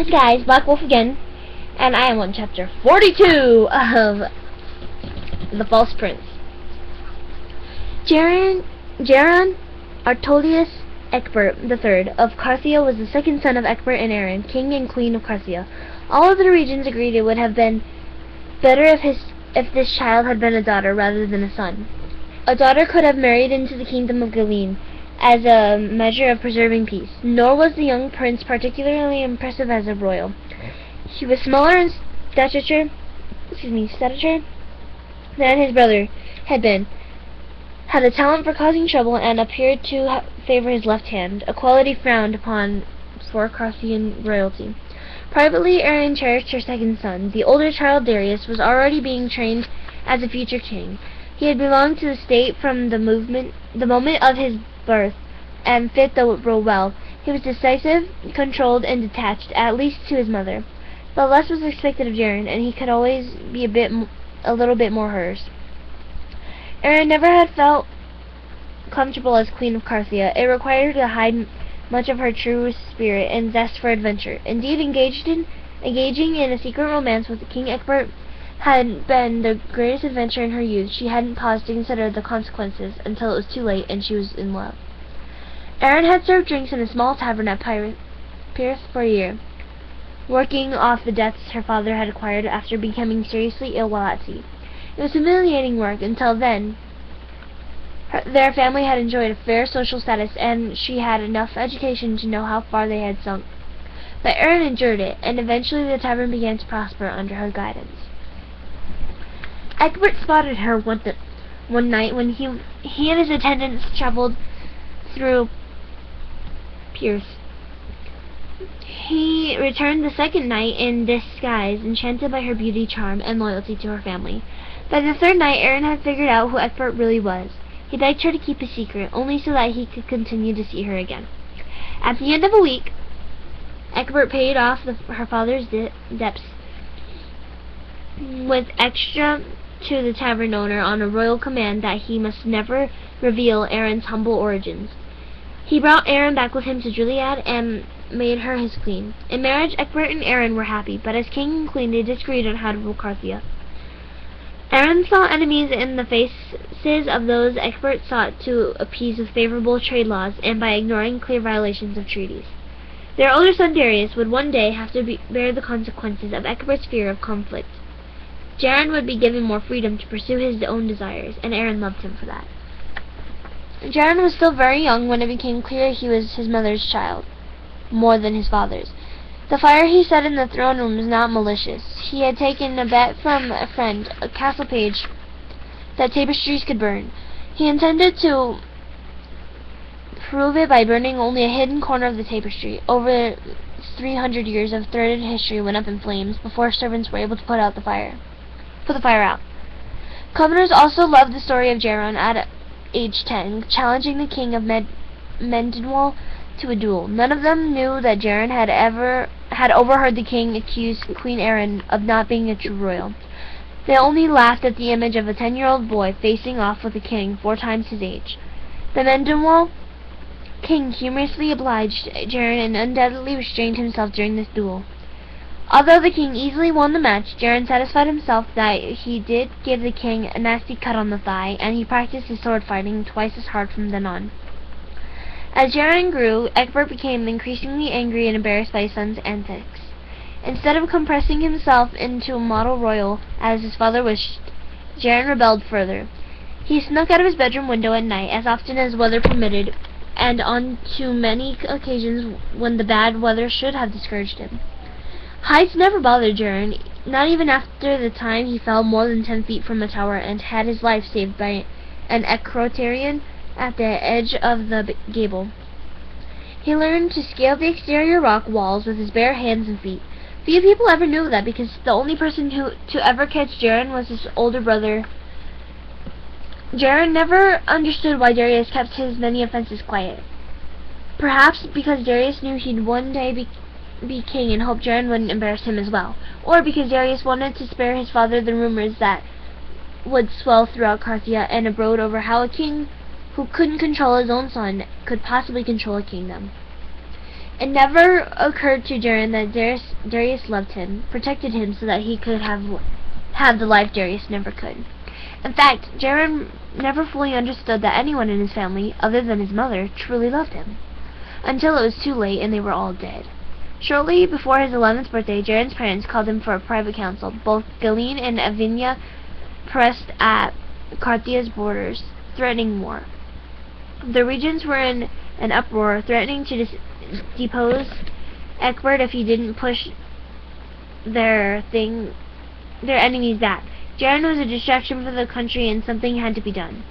Guys, Black Wolf again, and I am on chapter 42 of The False Prince. Jaron Artolius Egbert III of Carthia was the second son of Egbert and Erin, king and queen of Carthia. All of the regions agreed it would have been better if this child had been a daughter rather than a son. A daughter could have married into the kingdom of Galeen as a measure of preserving peace, nor was the young prince particularly impressive as a royal. He was smaller in stature than his brother had been, had a talent for causing trouble, and appeared to favor his left hand, a quality frowned upon for Carthian royalty. Privately, Erin cherished her second son. The older child, Darius, was already being trained as a future king. He had belonged to the state from the moment of his birth, and fit the role well. He was decisive, controlled, and detached, at least to his mother. But less was expected of Jaron, and he could always be a little bit more hers. Erin never had felt comfortable as queen of Carthia. It required her to hide much of her true spirit and zest for adventure. Indeed, engaging in a secret romance with King Egbert had been the greatest adventure in her youth. She hadn't paused to consider the consequences until it was too late and she was in love. Erin had served drinks in a small tavern at Pirith for a year, working off the debts her father had acquired after becoming seriously ill while at sea. It was humiliating work. Until then, their family had enjoyed a fair social status, and she had enough education to know how far they had sunk. But Erin endured it, and eventually the tavern began to prosper under her guidance. Egbert spotted her one night when he and his attendants traveled through Pirith. He returned the second night in disguise, enchanted by her beauty, charm, and loyalty to her family. By the third night, Erin had figured out who Egbert really was. He begged her to keep a secret, only so that he could continue to see her again. At the end of a week, Egbert paid off her father's debts with extra to the tavern owner on a royal command that he must never reveal Erin's humble origins. He brought Erin back with him to Gilead and made her his queen. In marriage, Egbert and Erin were happy, but as king and queen they disagreed on how to rule Carthia. Erin saw enemies in the faces of those Egbert sought to appease with favorable trade laws and by ignoring clear violations of treaties. Their older son Darius would one day have to bear the consequences of Egbert's fear of conflict. Jaron would be given more freedom to pursue his own desires, and Erin loved him for that. Jaron was still very young when it became clear he was his mother's child, more than his father's. The fire he set in the throne room was not malicious. He had taken a bet from a friend, a castle page, that tapestries could burn. He intended to prove it by burning only a hidden corner of the tapestry. Over 300 years of threaded history went up in flames before servants were able to put the fire out. Commoners also loved the story of Jaron at age 10, challenging the king of Mendenwall to a duel. None of them knew that Jaron had overheard the king accuse Queen Erin of not being a true royal. They only laughed at the image of a 10-year-old boy facing off with a king 4 times his age. The Mendenwall king humorously obliged Jaron and undoubtedly restrained himself during this duel. Although the king easily won the match, Jaron satisfied himself that he did give the king a nasty cut on the thigh, and he practiced his sword fighting twice as hard from then on. As Jaron grew, Egbert became increasingly angry and embarrassed by his son's antics. Instead of compressing himself into a model royal, as his father wished, Jaron rebelled further. He snuck out of his bedroom window at night, as often as weather permitted, and on too many occasions when the bad weather should have discouraged him. Heights never bothered Jaron, not even after the time he fell more than 10 feet from a tower and had his life saved by an Ecrotarian at the edge of the gable. He learned to scale the exterior rock walls with his bare hands and feet. Few people ever knew that, because the only person to ever catch Jaron was his older brother. Jaron never understood why Darius kept his many offenses quiet. Perhaps because Darius knew he'd one day be king and hoped Jaron wouldn't embarrass him as well, or because Darius wanted to spare his father the rumors that would swell throughout Carthia and abroad over how a king who couldn't control his own son could possibly control a kingdom. It never occurred to Jaren that Darius loved him, protected him so that he could have the life Darius never could. In fact, Jaren never fully understood that anyone in his family, other than his mother, truly loved him, until it was too late and they were all dead. Shortly before his 11th birthday, Jaren's parents called him for a private council. Both Galeen and Avinia pressed at Carthia's borders, threatening war. The regents were in an uproar, threatening to depose Egbert if he didn't push their enemies back. Jaren was a distraction for the country and something had to be done.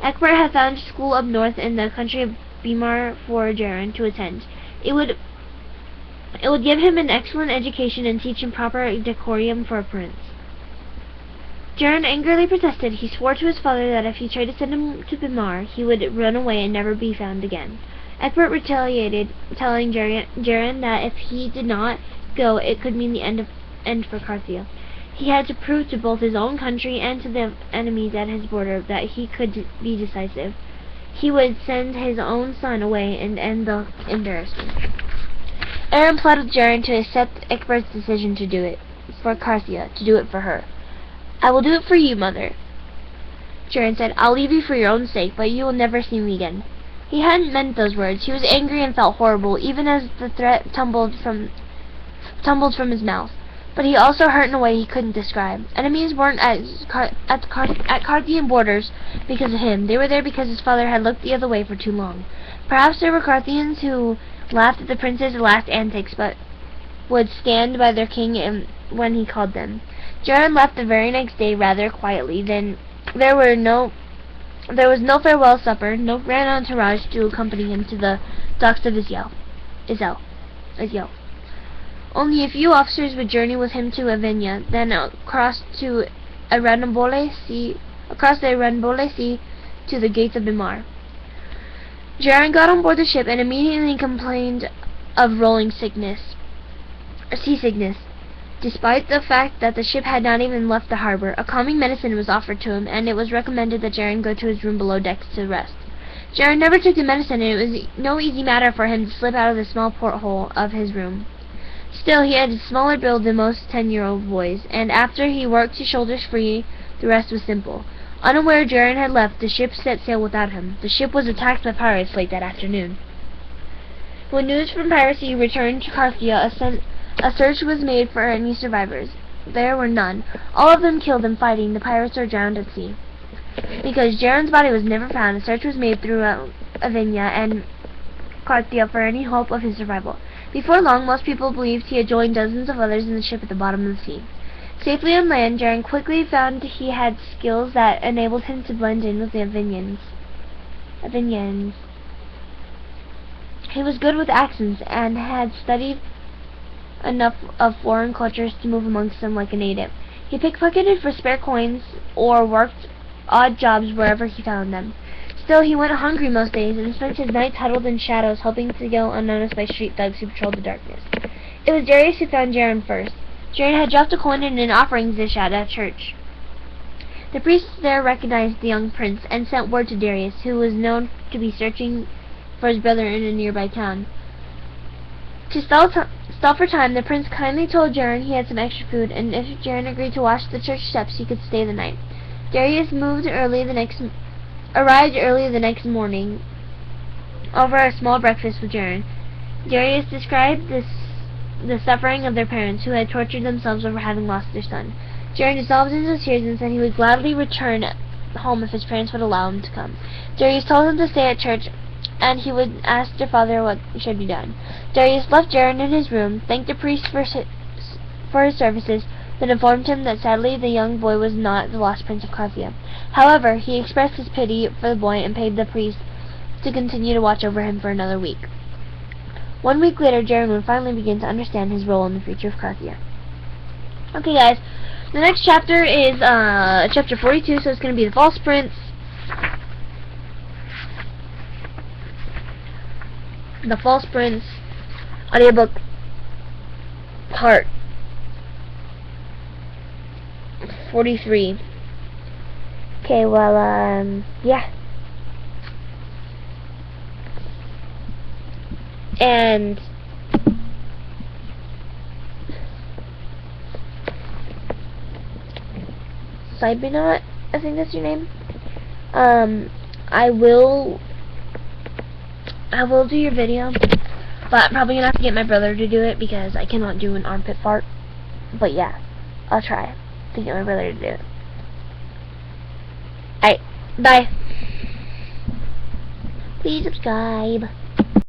Egbert had found a school up north in the country of Bimar for Jaren to attend. It would give him an excellent education and teach him proper decorum for a prince. Jaren angrily protested. He swore to his father that if he tried to send him to Bimar, he would run away and never be found again. Egbert retaliated, telling Jaren that if he did not go, it could mean the end for Carthia. He had to prove to both his own country and to the enemies at his border that he could be decisive. He would send his own son away and end the embarrassment. Aaron plotted Jaren to accept Egbert's decision to do it for Carthia, to do it for her. "I will do it for you, mother," Jaren said. "I'll leave you for your own sake, but you will never see me again." He hadn't meant those words. He was angry and felt horrible, even as the threat tumbled from his mouth. But he also hurt in a way he couldn't describe. Enemies weren't at Carthian borders because of him. They were there because his father had looked the other way for too long. Perhaps there were Carthians who laughed at the prince's last antics, but would stand by their king when he called them. Jaren left the very next day rather quietly. Then there was no farewell supper, no grand entourage to accompany him to the docks of Izel. Only a few officers would journey with him to Avenia, then across the Ranbole Sea to the gates of Bimar. Jaren got on board the ship and immediately complained of seasickness. Despite the fact that the ship had not even left the harbor, a calming medicine was offered to him, and it was recommended that Jaren go to his room below decks to rest. Jaren never took the medicine, and it was no easy matter for him to slip out of the small porthole of his room. Still, he had a smaller build than most 10-year-old boys, and after he worked his shoulders free, the rest was simple. Unaware Jaren had left, the ship set sail without him. The ship was attacked by pirates late that afternoon. When news from piracy returned to Carthia, a search was made for any survivors. There were none. All of them killed in fighting, the pirates or drowned at sea. Because Jaren's body was never found, a search was made throughout Avenia and Carthia for any hope of his survival. Before long, most people believed he had joined dozens of others in the ship at the bottom of the sea. Safely on land, Jaren quickly found he had skills that enabled him to blend in with the Avenians. He was good with accents and had studied enough of foreign cultures to move amongst them like a native. He pickpocketed for spare coins or worked odd jobs wherever he found them. Still, he went hungry most days and spent his nights huddled in shadows, hoping to go unnoticed by street thugs who patrolled the darkness. It was Darius who found Jaren first. Jaren had dropped a coin in an offerings dish at a church. The priest there recognized the young prince and sent word to Darius, who was known to be searching for his brother in a nearby town. To stall for time, the prince kindly told Jaren he had some extra food, and if Jaren agreed to wash the church steps, he could stay the night. Darius arrived early the next morning over a small breakfast with Jaren. Darius described the suffering of their parents, who had tortured themselves over having lost their son. Jaren dissolved into tears and said he would gladly return home if his parents would allow him to come. Darius told him to stay at church, and he would ask their father what should be done. Darius left Jaren in his room, thanked the priest for his services, then informed him that sadly the young boy was not the lost prince of Carthia. However, he expressed his pity for the boy and paid the priest to continue to watch over him for another week. 1 week later, Jaren would finally begin to understand his role in the future of Carthia. Okay, guys, the next chapter is chapter 42, so it's going to be the False Prince. The False Prince audiobook part 43. Okay, well, yeah. And Cybernot, I think that's your name. I will do your video, but I'm probably gonna have to get my brother to do it because I cannot do an armpit fart. But yeah, I'll try to get my brother to do it. Alright, bye. Please subscribe.